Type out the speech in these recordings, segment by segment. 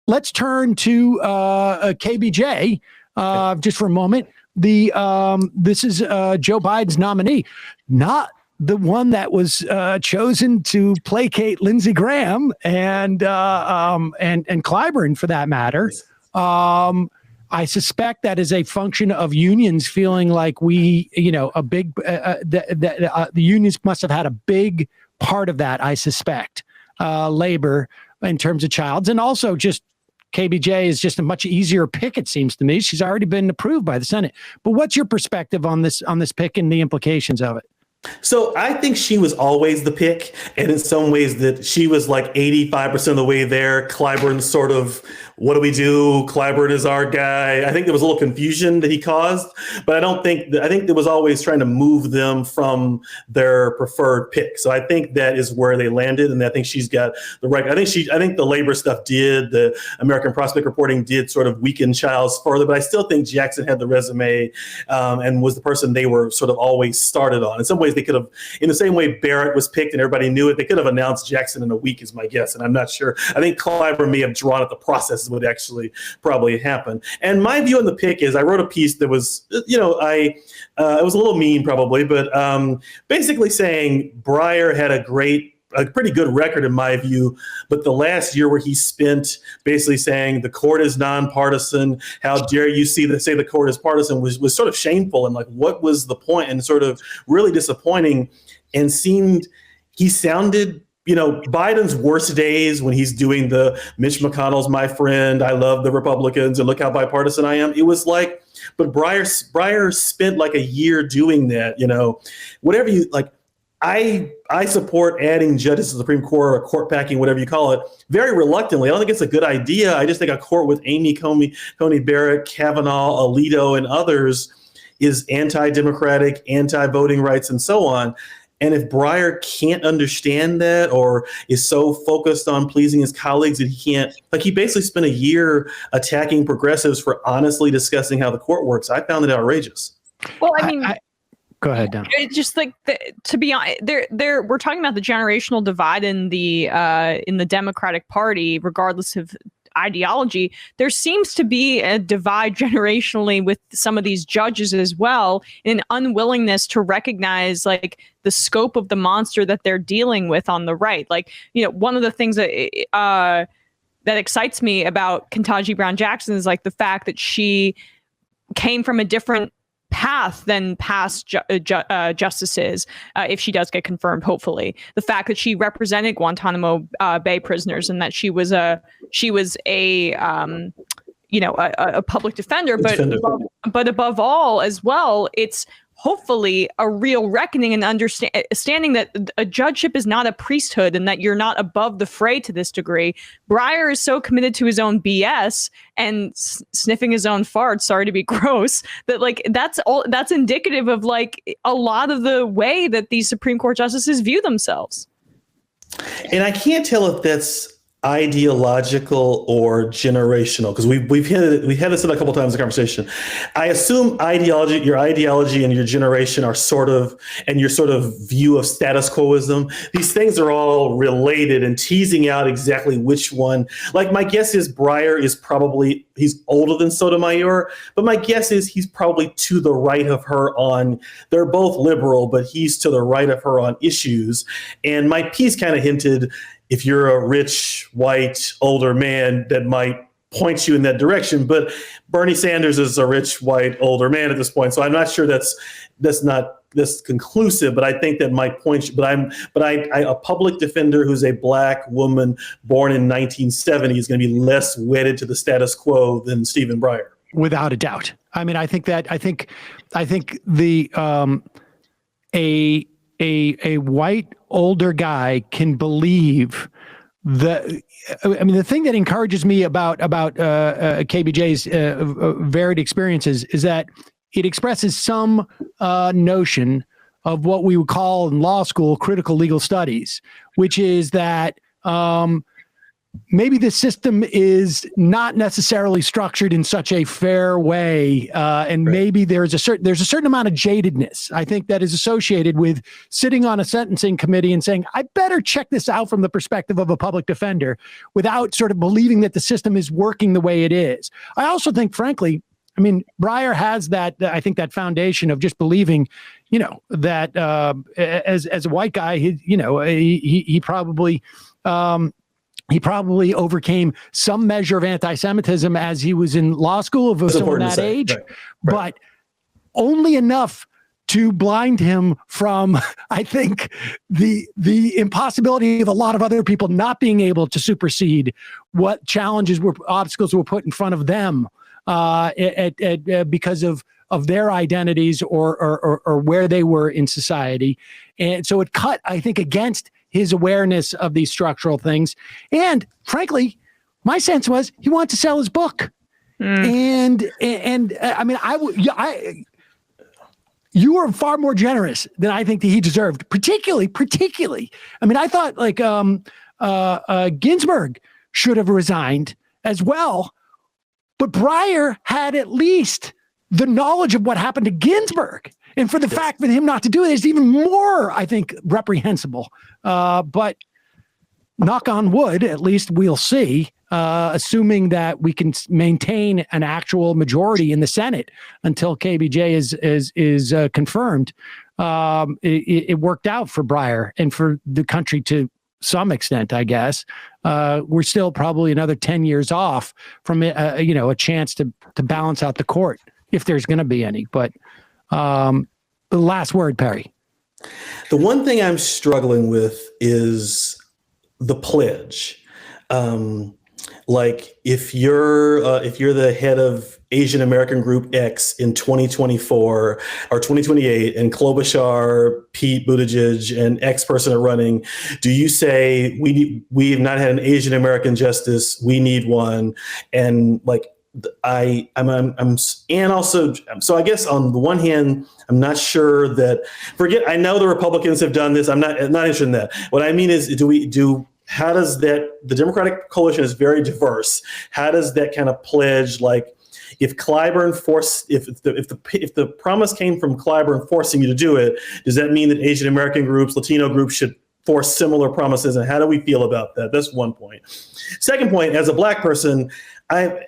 let's turn to KBJ just for a moment. This is Joe Biden's nominee, not the one that was chosen to placate Lindsey Graham and Clyburn, for that matter. I suspect that is a function of unions feeling like the unions must have had a big part of that. I suspect labor in terms of childs, and also just KBJ is just a much easier pick, it seems to me. She's already been approved by the Senate. But what's your perspective on this pick and the implications of it? So I think she was always the pick, and in some ways that she was like 85% of the way there. Clyburn sort of, what do we do? Clyburn is our guy. I think there was a little confusion that he caused, but I think there was always trying to move them from their preferred pick. So I think that is where they landed, and I think she's got the right. I think the labor stuff the American Prospect reporting did sort of weaken Childs further, but I still think Jackson had the resume and was the person they were sort of always started on. In some ways, they could have, in the same way Barrett was picked and everybody knew it, they could have announced Jackson in a week, is my guess, and I'm not sure. I think Clyburn may have drawn up the process would actually probably happen. And my view on the pick is, I wrote a piece that was, it was a little mean probably, but basically saying Breyer had a pretty good record in my view, but the last year where he spent basically saying the court is nonpartisan, how dare you say the court is partisan, was sort of shameful, and like, what was the point, and sort of really disappointing, and he sounded, Biden's worst days when he's doing the Mitch McConnell's my friend, I love the Republicans, and look how bipartisan I am. It was like, but Breyer spent like a year doing that, whatever you like. I support adding judges to the Supreme Court, or court packing, whatever you call it, very reluctantly. I don't think it's a good idea. I just think a court with Amy Coney Barrett, Kavanaugh, Alito, and others is anti-democratic, anti-voting rights, and so on. And if Breyer can't understand that, or is so focused on pleasing his colleagues that he can't, he basically spent a year attacking progressives for honestly discussing how the court works. I found it outrageous. Well, I mean, go ahead, Don. It's just like, to be honest, we're talking about the generational divide in the Democratic Party, regardless of ideology. There seems to be a divide generationally with some of these judges as well, an unwillingness to recognize like the scope of the monster that they're dealing with on the right. Like, one of the things that excites me about Ketanji Brown Jackson is like the fact that she came from a different path than past justices, if she does get confirmed, hopefully. The fact that she represented Guantanamo Bay prisoners, and that she was a public defender, but above all as well, it's hopefully a real reckoning and understanding that a judgeship is not a priesthood, and that you're not above the fray to this degree. Breyer is so committed to his own BS and sniffing his own farts, sorry to be gross, that like that's indicative of like a lot of the way that these Supreme Court justices view themselves. And I can't tell if that's ideological or generational, because we've had this in a couple times in the conversation. I assume your ideology and your generation are and your sort of view of status quoism, these things are all related, and teasing out exactly which one. Like, my guess is Breyer is probably, he's older than Sotomayor, but my guess is he's probably to the right of her they're both liberal, but he's to the right of her on issues. And my piece kind of hinted, if you're a rich, white, older man, that might point you in that direction. But Bernie Sanders is a rich, white, older man at this point. So I'm not sure that's conclusive, but I think that might point you. But a public defender who's a black woman born in 1970 is going to be less wedded to the status quo than Stephen Breyer. Without a doubt. I mean, I think the a white older guy can believe the thing that encourages me about KBJ's varied experiences is that it expresses some notion of what we would call in law school critical legal studies, which is that maybe the system is not necessarily structured in such a fair way, and maybe there's a certain amount of jadedness, I think, that is associated with sitting on a sentencing committee and saying, I better check this out from the perspective of a public defender, without sort of believing that the system is working the way it is. I also think, frankly, I mean, Breyer has that, I think, that foundation of just believing, that as a white guy, he probably overcame some measure of anti-Semitism as he was in law school of someone that age, but only enough to blind him from, I think, the impossibility of a lot of other people not being able to supersede what obstacles were put in front of them because of their identities or where they were in society. And so it cut, I think, against his awareness of these structural things. And frankly, my sense was he wanted to sell his book. And I mean, you were far more generous than I think that he deserved, particularly. I mean, I thought Ginsburg should have resigned as well, but Breyer had at least the knowledge of what happened to Ginsburg. And for the fact for him not to do it is even more, I think, reprehensible. But knock on wood, at least we'll see, assuming that we can maintain an actual majority in the Senate until KBJ is confirmed. It worked out for Breyer and for the country to some extent, I guess. We're still probably another 10 years off from a chance to balance out the court, if there's going to be any. But the last word, Perry. The one thing I'm struggling with is the pledge. Like if you're the head of Asian American Group X in 2024 or 2028, and Klobuchar, Pete Buttigieg, and X person are running, do you say we have not had an Asian American justice, we need one? And like and also, so I guess on the one hand, I'm not sure that I know the Republicans have done this. I'm not interested in that. What I mean is, how does that, the Democratic coalition is very diverse. How does that kind of pledge, like if Clyburn if the promise came from Clyburn forcing you to do it, does that mean that Asian American groups, Latino groups should force similar promises? And how do we feel about that? That's one point. Second point, as a Black person,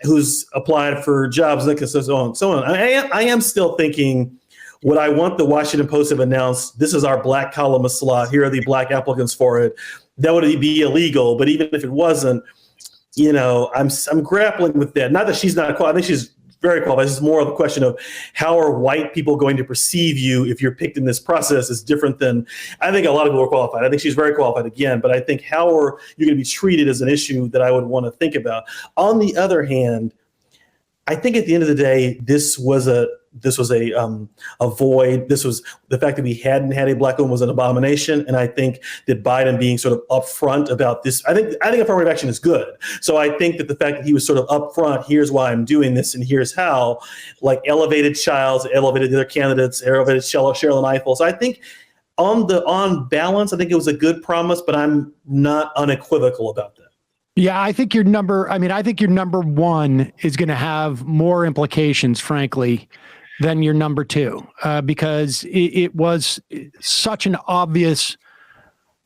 who's applied for jobs, like so on. I am still thinking, would I want the Washington Post to have announced, this is our Black columnist slot, here are the Black applicants for it? That would be illegal. But even if it wasn't, I'm grappling with that. Not that she's not qualified. I think she's very qualified. This is more of a question of how are white people going to perceive you if you're picked in this process is different than, I think a lot of people are qualified. I think she's very qualified again, but I think how are you going to be treated as an issue that I would want to think about. On the other hand, I think at the end of the day, this was a void. This was the fact that we hadn't had a Black woman was an abomination. And I think that Biden being sort of upfront about this, I think affirmative action is good. So I think that the fact that he was sort of upfront, here's why I'm doing this and here's how, like elevated Childs, elevated the other candidates, elevated Cheryl and Eiffel. So I think on balance, I think it was a good promise, but I'm not unequivocal about that. Yeah, I think your number one is going to have more implications, frankly, than your number two, because it was such an obvious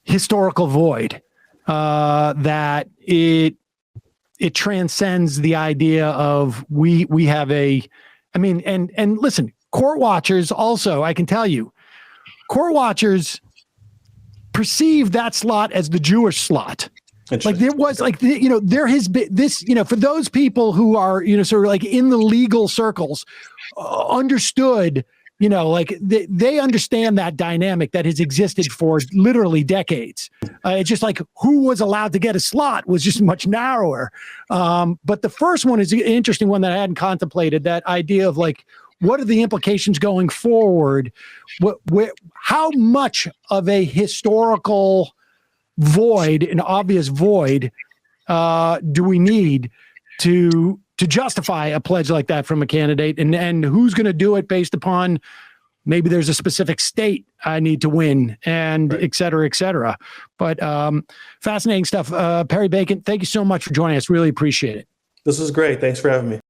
historical void that it transcends the idea of we have and listen, court watchers also, I can tell you, court watchers perceive that slot as the Jewish slot. Like there was there has been this, for those people who are, sort of like in the legal circles, understood, they understand that dynamic that has existed for literally decades. It's just like who was allowed to get a slot was just much narrower. But the first one is an interesting one that I hadn't contemplated, that idea of like, what are the implications going forward? How much of a historical void, an obvious void, do we need to justify a pledge like that from a candidate, and who's going to do it based upon maybe there's a specific state I need to win, and et cetera, et cetera. But fascinating stuff. Perry Bacon, thank you so much for joining us. Really appreciate it. This was great. Thanks for having me.